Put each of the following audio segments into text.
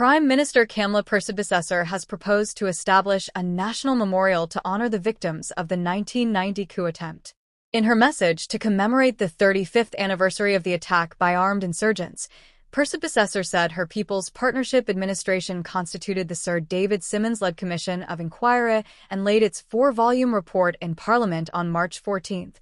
Prime Minister Kamla has proposed to establish a national memorial to honor the victims of the 1990 coup attempt. In her message to commemorate the 35th anniversary of the attack by armed insurgents, Persipicessor said her People's Partnership Administration constituted the Sir David Simmons-led Commission of Inquiry and laid its 4-volume report in Parliament on March 14,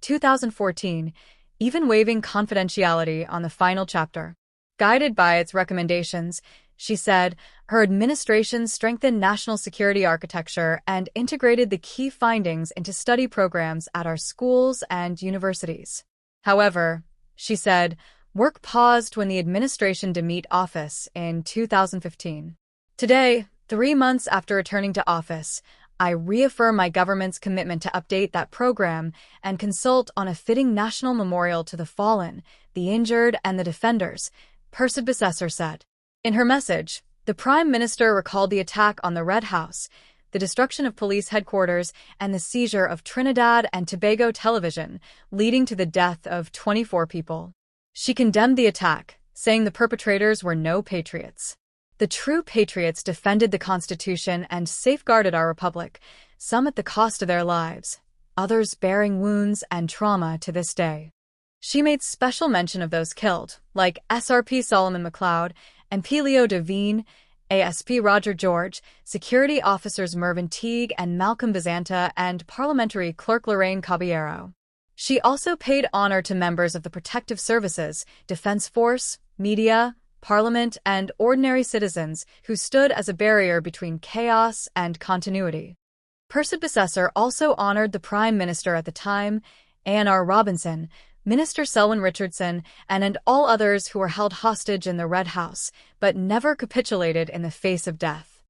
2014, even waiving confidentiality on the final chapter. Guided by its recommendations, she said, her administration strengthened national security architecture and integrated the key findings into study programs at our schools and universities. However, she said, work paused when the administration demit office in 2015. Today, 3 months after returning to office, I reaffirm my government's commitment to update that program and consult on a fitting national memorial to the fallen, the injured, and the defenders, Persipicessor said. In her message, the Prime Minister recalled the attack on the Red House, the destruction of police headquarters, and the seizure of Trinidad and Tobago television, leading to the death of 24 people. She condemned the attack, saying the perpetrators were no patriots. The true patriots defended the Constitution and safeguarded our republic, some at the cost of their lives, others bearing wounds and trauma to this day. She made special mention of those killed, like SRP Solomon McLeod and Leo Devine, ASP Roger George, security officers Mervyn Teague and Malcolm Bazanta, and Parliamentary Clerk Lorraine Caballero. She also paid honor to members of the protective services, defense force, media, Parliament, and ordinary citizens who stood as a barrier between chaos and continuity. Persipicessor also honored the Prime Minister at the time, A.N.R. Robinson, Minister Selwyn Richardson, and all others who were held hostage in the Red House, but never capitulated in the face of death.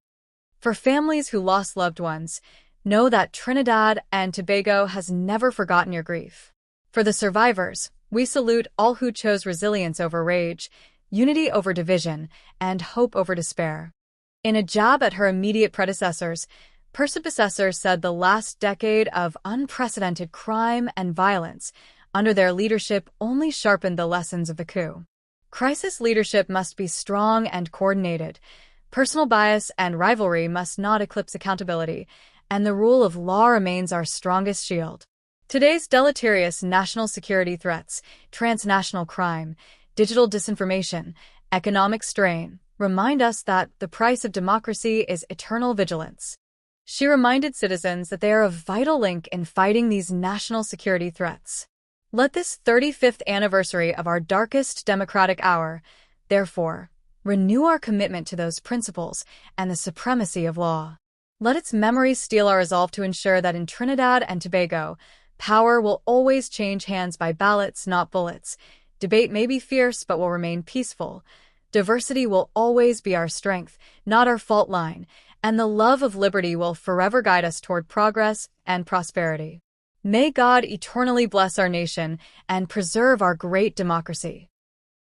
For families who lost loved ones, know that Trinidad and Tobago has never forgotten your grief. For the survivors, we salute all who chose resilience over rage, unity over division, and hope over despair. In a jab at her immediate predecessors, Persipicessor said the last decade of unprecedented crime and violence under their leadership only sharpened the lessons of the coup. Crisis leadership must be strong and coordinated. Personal bias and rivalry must not eclipse accountability, and the rule of law remains our strongest shield. Today's deleterious national security threats, transnational crime, digital disinformation, economic strain, remind us that the price of democracy is eternal vigilance. She reminded citizens that they are a vital link in fighting these national security threats. Let this 35th anniversary of our darkest democratic hour, therefore, renew our commitment to those principles and the supremacy of law. Let its memory steel our resolve to ensure that in Trinidad and Tobago, power will always change hands by ballots, not bullets. Debate may be fierce but will remain peaceful. Diversity will always be our strength, not our fault line, and the love of liberty will forever guide us toward progress and prosperity. May God eternally bless our nation and preserve our great democracy.